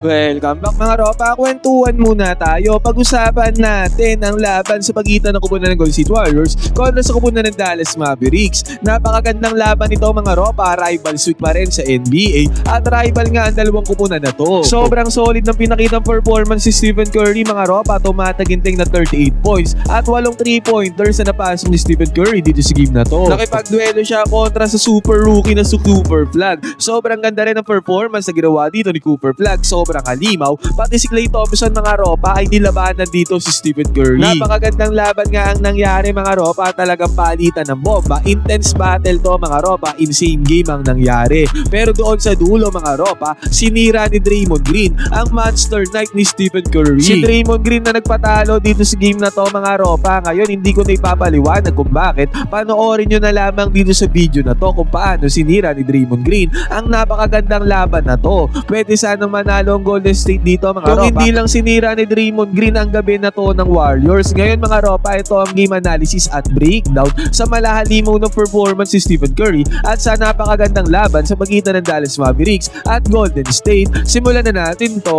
Welcome back mga ropa, kwentuhan muna tayo. Pag-usapan natin ang laban sa pagitan ng kupunan ng Golden State Warriors kontra sa kupunan ng Dallas Mavericks. Napakagandang laban ito mga ropa, rival sweep pa rin sa NBA at rival nga ang dalawang kupunan na to. Sobrang solid ng pinakitang performance si Stephen Curry mga ropa, tumataginting na 38 points at 8 3-pointers na napasok ni Stephen Curry dito sa game na to. Nakipagduelo siya kontra sa super rookie na si Cooper Flag. Sobrang ganda rin ang performance na ginawa dito ni Cooper Flag. Sobrang halimaw, pati si Klay Thompson mga ropa ay nilabanan dito si Stephen Curry. Napakagandang laban nga ang nangyari mga ropa, talagang palitan ng bomba. Intense battle to mga ropa, insane game ang nangyari. Pero doon sa dulo mga ropa, sinira ni Draymond Green ang monster night ni Stephen Curry. Si Draymond Green na nagpatalo dito sa game na to mga ropa. Ngayon hindi ko na ipapaliwanag kung bakit. Panoorin nyo na lamang dito sa video na to kung paano sinira ni Draymond Green ang napakagandang laban na to. Pwede sana manalo ang Golden State dito mga ropa. Kung hindi lang sinira ni Draymond Green ang gabi na to ng Warriors. Ngayon mga ropa, ito ang game analysis at breakdown sa malahalimaw ng performance ni Stephen Curry at sa napakagandang laban sa pagitan ng Dallas Mavericks at Golden State. Simulan na natin to.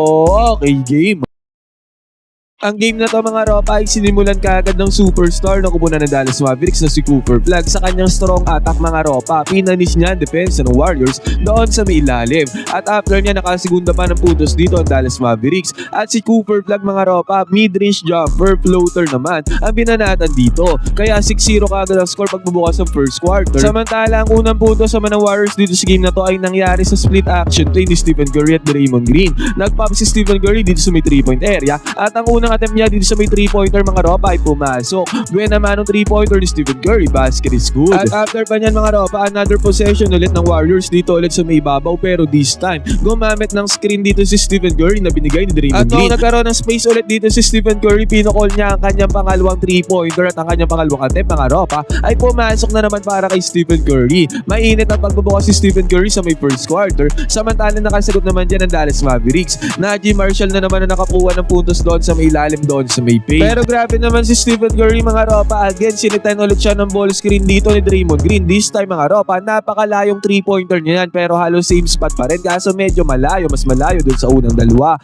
Okay, game. Ang game na to mga ropa ay sinimulan kaagad ng superstar ng kupunan ng Dallas Mavericks na si Cooper Flag. Sa kanyang strong attack mga ropa, pinanis niya ang depensa ng Warriors doon sa may ilalim. At after niya nakasegunda pa ng puntos dito ang Dallas Mavericks. At si Cooper Flag mga ropa, mid-range jumper, floater naman ang binanatan dito. Kaya 6-0 kaagad ang score pagbubukas ng first quarter. Samantala ang unang puntos sa ng Warriors dito sa game na to ay nangyari sa split action play ni Stephen Curry at Draymond Green. Nag-pop si Stephen Curry dito sa may 3-point area at ang unang attempt niya dito sa may 3-pointer mga ropa ay pumasok. Buwan naman ang 3-pointer ni Stephen Curry, basket is good. At after pa niyan mga ropa, another possession ulit ng Warriors dito ulit sa may ibabaw, pero this time gumamit ng screen dito si Stephen Curry na binigay ni Draymond Green. At nagkaroon ng space ulit dito si Stephen Curry, pinokol niya ang kanyang pangalawang 3-pointer at ang kanyang pangalawang attempt mga ropa ay pumasok na naman para kay Stephen Curry. Mainit ang pagbubukas si Stephen Curry sa may first quarter, samantalang nakasagot naman dyan ng Dallas Mavericks. Najee Marshall na naman na nakakuha ng puntos doon sa may ilalim doon sa may paint. Pero grabe naman si Stephen Curry mga ropa, again sinitan ulit siya ng ball screen dito ni Draymond Green. This time mga ropa, napakalayong 3-pointer niya yan, pero halos same spot pa rin, kaso medyo malayo, mas malayo dun sa unang dalawa.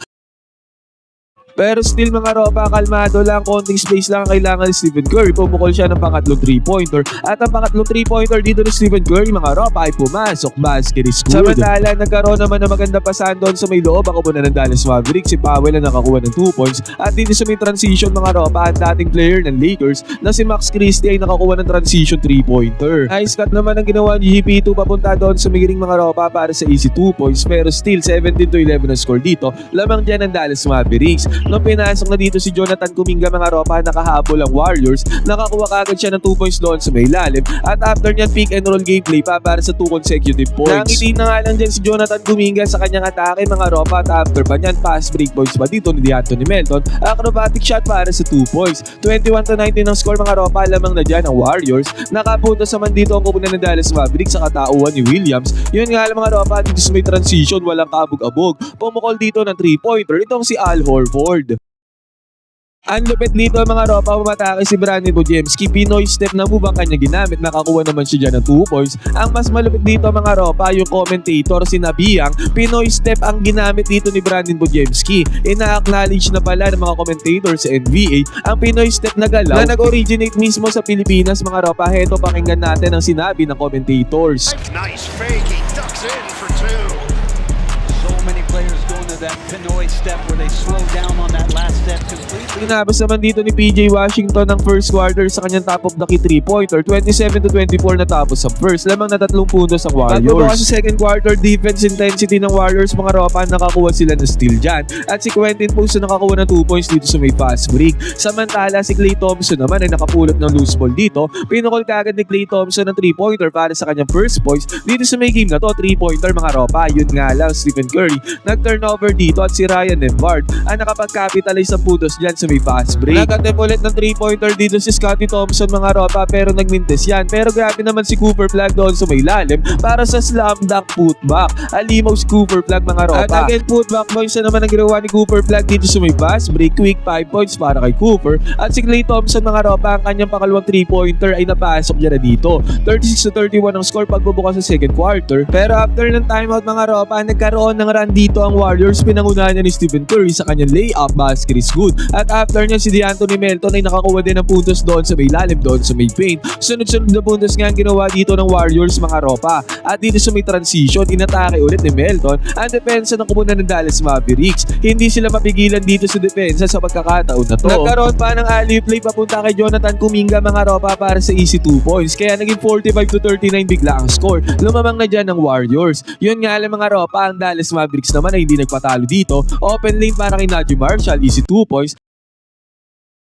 Pero still mga ropa, kalmado lang, konting space lang ang kailangan ni Stephen Curry. Pumukol siya ng pangatlong 3-pointer. At ang pangatlong 3-pointer dito ni Stephen Curry mga ropa ay pumasok. Basket is good. Samantala, nagkaroon naman ng maganda pasahan doon sa may loob ang kupunan ng Dallas Mavericks. Si Powell na nakakuha ng 2 points. At dito sa may transition mga ropa, ang dating player ng Lakers na si Max Christie ay nakakuha ng transition 3-pointer. Ice cut naman ang ginawa ni GP2 papunta doon sa migiring mga ropa para sa easy 2 points. Pero still, 17-11 ang score dito. Lamang dyan ng Dallas Mavericks. Nung pinasok na dito si Jonathan Kuminga mga ropa, nakahabol ang Warriors, nakakuha kagad siya ng 2 points doon sa may ilalim at after niyan pick and roll gameplay pa para sa 2 consecutive points. Nangiti na nga lang dyan si Jonathan Kuminga sa kanyang atake mga ropa at after pa niyan pass break points pa dito ni D'Anthony Melton, acrobatic shot para sa 2 points. 21-19 ang score mga ropa, lamang na dyan ang Warriors. Nakapuntos naman dito ang kupunan ng Dallas Mavericks sa katauhan ni Williams. Yun nga lang mga ropa, dito sa may transition walang kabog-abog. Pumukol dito ng 3-pointer itong si Al Horford. Ang lupit dito mga ropa, umatake si Brandon Bujemski. Pinoy step na move ang kanya ginamit, nakakuha naman siya dyan ng 2 points. Ang mas malupit dito mga ropa, yung commentator si Nabiyang, Pinoy step ang ginamit dito ni Brandon Bujemski. Ina-acknowledge na pala ng mga commentator sa NBA ang Pinoy step na galaw na nag-originate mismo sa Pilipinas mga ropa. Heto, pakinggan natin ang sinabi ng commentators. Nice fake, he ducks in for 2. So many players going to that Pinoy step where they slow down on that last step completely. Tinabas naman dito ni PJ Washington ng first quarter sa kanyang top of the key 3-pointer. 27-24 natapos sa first. Lamang na 3 puntos ang Warriors. Pagbubukas sa second quarter, defense intensity ng Warriors mga ropa, nakakuha sila ng steal dyan. At si Quentin Post na nakakuha ng 2 points dito sa may fast break. Samantala si Klay Thompson naman ay nakapulot ng loose ball dito. Pinukol kaagad ni Klay Thompson ng 3-pointer para sa kanyang first points dito sa may game na to. 3-pointer mga ropa. Yun nga lang, Stephen Curry nag-turnover dito at si Ryan Nembhard ang nakapag-capitalize ng puntos dyan sa may fast break. Nag-attempt ulit ng 3-pointer dito si Scottie Thompson mga ropa, pero nagmintes yan. Pero grabe naman si Cooper Flag doon sa may lalim para sa slam dunk putback. Alimaw si Cooper Flag mga ropa. At again putback points na naman ang ginawa ni Cooper Flag dito sa may fast break. Quick 5 points para kay Cooper. At si Klay Thompson mga ropa, ang kanyang pangalawang 3-pointer ay napasok niya na dito. 36-31 ang score pagbubukas sa second quarter. Pero after ng timeout mga ropa, nagkaroon ng run dito ang Warriors. Pinanguna tinirahan niya ni Stephen Curry sa kanyang layup basket is good. At after niya si DeAnthony Melton ay nakakuha din ng puntos doon sa may lalim, doon sa may paint. Sunod-sunod na puntos nga ang ginawa dito ng Warriors mga ropa. At dito sa may transition, inatake ulit ni Melton ang depensa ng kupunan ng Dallas Mavericks. Hindi sila mapigilan dito sa depensa sa pagkakataon na to. Nagkaroon pa ng alley play papunta kay Jonathan Kuminga mga ropa para sa easy 2 points. Kaya naging 45-39 bigla ang score. Lumamang na dyan ng Warriors. Yun nga lang mga ropa, ang Dallas Mavericks naman ay hindi nagpatalo dito. Open lane para kay Najee Marshall, easy 2 points.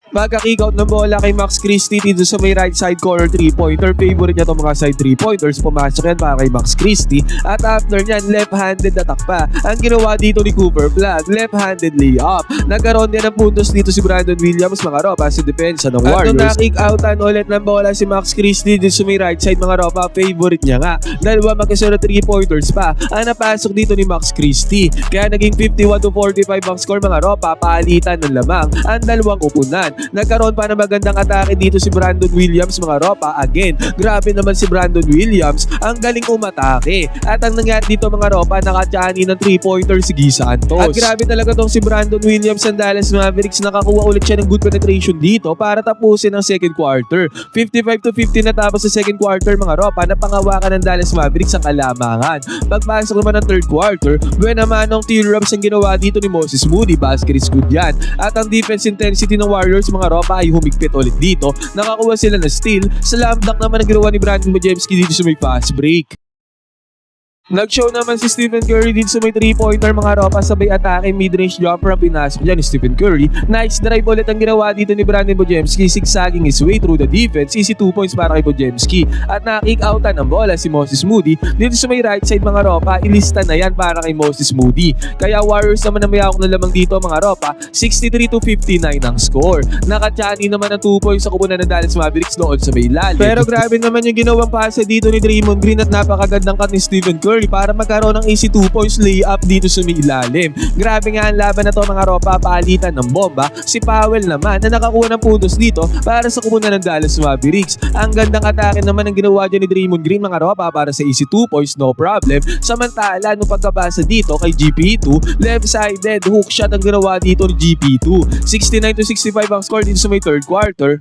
Pagka-kick out ng bola kay Max Christie dito sa may right side corner 3-pointer. Favorite niya itong mga side 3-pointers. Pumasok yan para kay Max Christie. At after nyan, left-handed attack pa. Ang ginawa dito ni Cooper Flag, left-handed layup. Nagkaroon din ng puntos dito si Brandon Williams mga ropa sa depensa ng Warriors. At nung na-kick outan ulit ng bola si Max Christie dito sa may right side mga ropa, favorite niya nga. Dalawa magkasara 3-pointers pa ang napasok dito ni Max Christie. Kaya naging 51-45 ang score mga ropa, paalitan ng lamang ang dalawang upunan. Nagkaroon pa ng magandang atake dito si Brandon Williams mga ropa. Again, grabe naman si Brandon Williams, ang galing umatake. At ang nangyari dito mga ropa, nakatyani ng 3-pointer si Guy Santos. At grabe talaga tong si Brandon Williams ng Dallas Mavericks. Nakakuha ulit siya ng good penetration dito para tapusin ang second quarter. 55-50 na tapos sa second quarter mga ropa, napangawakan ng Dallas Mavericks ang kalamangan. Pagpasok naman ng third quarter, buwan naman ng tear-ups ang ginawa dito ni Moses Moody. Basket is good yan. At ang defense intensity ng Warriors mga ropa ay humigpit ulit dito. Nakakuha sila ng steal. Slam dunk naman ang ginawa ni Brandon Bojemski dito sa may fast break. Nag-show naman si Stephen Curry dito sa may 3-pointer mga ropa, sabay atake, mid-range jumper ang pinasok dyan ni Stephen Curry. Nice drive ulit ang ginawa dito ni Brandon Bojemski, zigzagging his way through the defense. Easy 2 points para kay Bojemski. At na-kick outan ng bola si Moses Moody dito sa may right side mga ropa. Ilista na yan para kay Moses Moody. Kaya Warriors naman ang mayawak na lamang dito mga ropa, 63-59 ang score. Nakatyani naman ang 2 points sa kupunan ng Dallas Mavericks doon sa may lalim. Pero grabe naman yung ginawang pasa dito ni Draymond Green at napakagandang cut ni Stephen Curry para magkaroon ng easy 2 points layup dito sa may ilalim. Grabe nga ang laban na to mga ropa, paalitan ng bomba. Si Powell naman na nakakuha ng puntos dito para sa kupunan ng Dallas Mavericks. Ang gandang atake naman ang ginawa dyan ni Draymond Green mga ropa para sa easy 2 points, no problem. Samantala, nung pagkabasa dito kay GP2, left-sided hook shot ang ginawa dito ni GP2. 69-65 ang score dito sa may third quarter.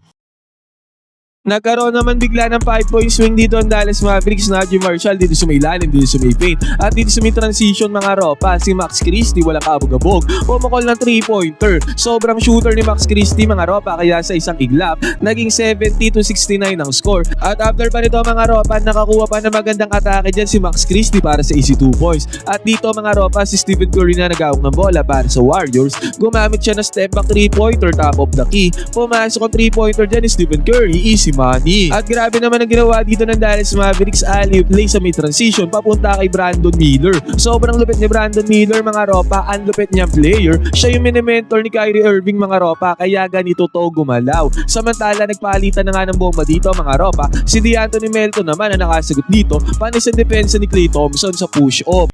Nagkaroon naman bigla ng 5-point swing dito ang Dallas Mavericks. Najee Marshall dito sa may lalim, dito sa may paint. At dito sa may transition mga ropa, si Max Christie walang kabog-abog. Pumakol ng 3-pointer. Sobrang shooter ni Max Christie mga ropa, kaya sa isang iglap, naging 70-69 ang score. At after pa nito mga ropa, nakakuha pa ng magandang atake dyan si Max Christie para sa easy 2 points. At dito mga ropa, si Stephen Curry na nagawak ng bola para sa Warriors. Gumamit siya ng step back 3-pointer, top of the key. Pumasok ang 3-pointer dyan ni Stephen Curry, easy money. At grabe naman ang ginawa dito ng Dallas Mavericks, alley play sa may transition papunta kay Brandon Miller. Sobrang lupit ni Brandon Miller mga ropa, ang lupit niyang player. Siya yung mini-mentor ni Kyrie Irving mga ropa, kaya ganito to gumalaw. Samantala nagpalitan na nga ng bomba dito mga ropa, si DeAnthony Melton naman ang nakasagot dito, panis ang depensa ni Klay Thompson sa push-off.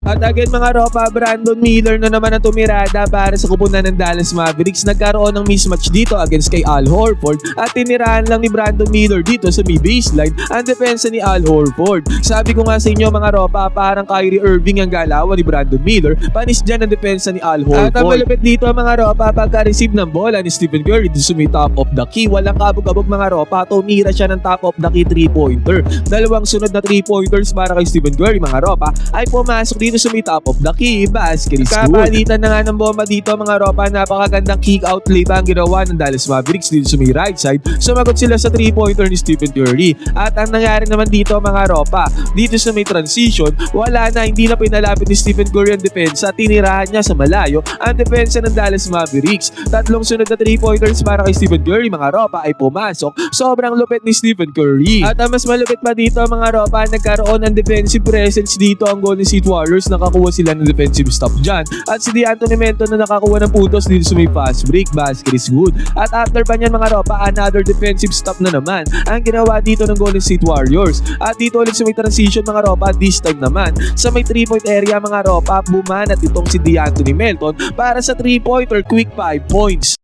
At again mga ropa, Brandon Miller na naman ang tumirada para sa kupunan ng Dallas Mavericks. Nagkaroon ng mismatch dito against kay Al Horford at tinirahan lang ni Brandon Miller dito sa may baseline ang depensa ni Al Horford. Sabi ko nga sa inyo mga ropa, parang Kyrie Irving ang galawan ni Brandon Miller, panis dyan ang depensa ni Al Horford. At ang malupit dito mga ropa, pagka-receive ng bola ni Stephen Curry dito sa may top of the key, walang kabog-kabog mga ropa, tumira siya ng top of the key 3-pointer. Dalawang sunod na 3-pointers para kay Stephen Curry mga ropa ay pumasok dito sa may top of the key. Basket is good. Kapalitan na nga ng bomba dito mga ropa, napakagandang kick out play pa ang ginawa ng Dallas Mavericks dito sa may right side. Sumagot sila sa 3-pointer ni Stephen Curry. At ang nangyari naman dito mga ropa, dito sa may transition, wala na, hindi na pinalapit ni Stephen Curry ang depensa, tinirahan niya sa malayo ang depensa ng Dallas Mavericks. Tatlong sunod na 3-pointers para kay Stephen Curry mga ropa ay pumasok. Sobrang lupit ni Stephen Curry. At ang mas malupit pa dito mga ropa, nagkaroon ng defensive presence dito ang Golden State Warriors. Nakakuha sila ng defensive stop dyan. At si DeAnthony Melton na nakakuha ng puntos dito sa may fast break. Basket is good. At after pa niyan mga ropa, another defensive stop na naman ang ginawa dito ng Golden State Warriors. At dito ulit sa may transition mga ropa, this time naman sa may 3-point area mga ropa, bumanat itong si DeAnthony Melton para sa 3-pointer quick 5 points.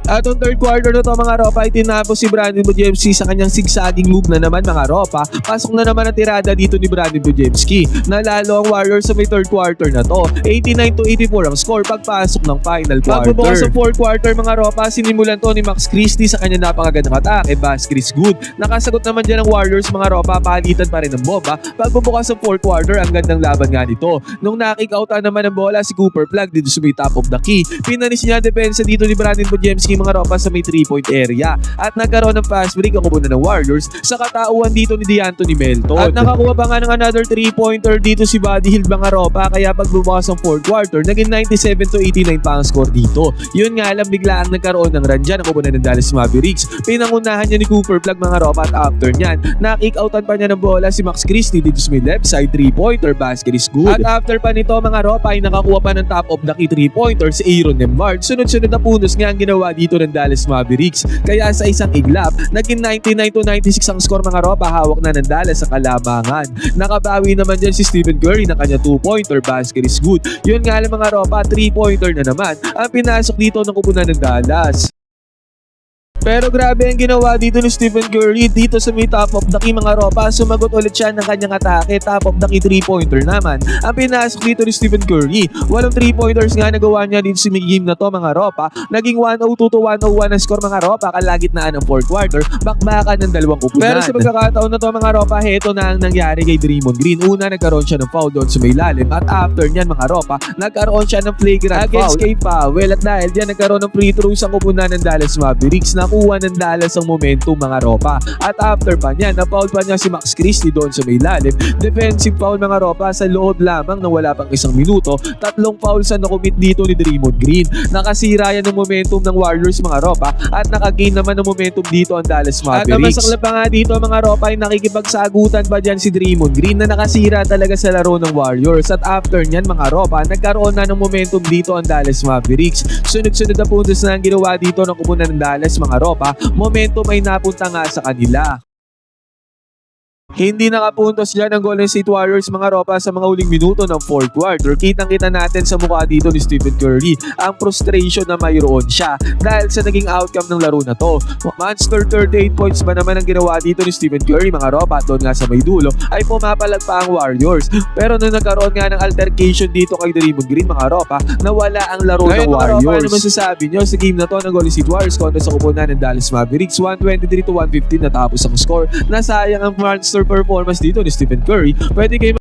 At ang third quarter na to mga ropa ay tinapos si Brandon Bujemski sa kanyang zigzagging move na naman mga ropa. Pasok na naman ang tirada dito ni Brandon Bujemski. Nalalo ang Warriors sa may third quarter na to. 89-84 ang score pagpasok ng final quarter. Pagbubukas sa fourth quarter mga ropa, sinimulan to ni Max Christie sa kanyang napakagandang atake. Chris Good. Nakasagot naman dyan ang Warriors mga ropa, palitan pa rin ng bomba. Pagbubukas sa fourth quarter, ang gandang laban nga nito. Nung nakik-outan naman ang bola si Cooper Flag dito sa may top of the key, pinanis niya ang depensa dito ni Brandon Bujemski mga ropa sa may 3-point area. At nagkaroon ng fast break ang kupunan ng Warriors sa katauhan dito ni D'Anthony Melton. At nakakuha pa nga ng another 3-pointer dito si Buddy Hield mga ropa, kaya pagbubukas ng fourth quarter, naging 97-89 pa ang score dito. Yun nga lang, bigla ang nagkaroon ng run dyan ang kupunan ng Dallas Mavericks. Pinangunahan niya ni Cooper Flag mga ropa, at after nyan, nakik-outan pa niya ng bola si Max Christie dito sa may left side 3-pointer, basket is good. At after pa nito mga ropa ay nakakuha pa ng top of the key 3-pointer si Aaron Nemard. Sunod-sunod na puntos nga ang ginawa dito ng Dallas Mavericks. Kaya sa isang iglap, naging 99-96 ang score mga ropa, hawak na ng Dallas sa kalamangan. Nakabawi naman dyan si Stephen Curry ng kanya 2-pointer, basket is good. Yun nga lang mga ropa, 3-pointer na naman ang pinasok dito ng kupunan ng Dallas. Pero grabe ang ginawa dito ni Stephen Curry dito sa may top of the key mga ropa. Sumagot ulit siya ng kanyang atake. Top of the key 3-pointer naman ang pinasok dito ni Stephen Curry. Walang 3-pointers nga nagawa niya dito sa may game na to mga ropa. Naging 102-101 ang score mga ropa, kalagitnaan ng fourth quarter, bakbakan ng dalawang kupunan. Pero sa pagkakataon na to mga ropa, heto na ang nangyari kay Draymond Green. Una, nagkaroon siya ng foul doon sa may lalim, at after nyan mga ropa, nagkaroon siya ng flagrant against kay Powell, at dahil diyan nagkaroon ng free throws ang kupunan ng Dallas Mavericks. Nakuha ng Dallas ang momentum mga ropa. At after pa niya, na-foul pa niya si Max Christie doon sa may lalim. Defensive foul mga ropa sa loob lamang na wala pang isang minuto. 3 fouls ang nakumit dito ni Draymond Green. Nakasira yan ng momentum ng Warriors mga ropa, at nakagain naman ng momentum dito ang Dallas Mavericks. At ang masaklap pa nga dito mga ropa ay nakikipagsagutan pa dyan si Draymond Green na nakasira talaga sa laro ng Warriors. At after nyan mga ropa, nagkaroon na ng momentum dito ang Dallas Mavericks. Sunod-sunod na puntos na ang ginawa dito ng kupunan ng Dallas mga ropa. Momentum ay napunta nga sa kanila. Hindi nakapuntos dyan ang Golden State Warriors mga ropa sa mga huling minuto ng fourth quarter. Kitang-kita natin sa mukha dito ni Stephen Curry ang frustration na mayroon siya dahil sa naging outcome ng laro na to. Monster 38 points ba naman ang ginawa dito ni Stephen Curry mga ropa, at doon nga sa may dulo ay pumapalag pa ang Warriors. Pero nung nagkaroon nga ng altercation dito kay Draymond Green mga ropa, nawala ang laro ng Warriors. Ropa, ano masasabi nyo sa game na to ng Golden State Warriors kontra sa kupunan ng Dallas Mavericks? 123-115 natapos ang score. Nasayang ang monster performance dito ni Stephen Curry. Pwede kayo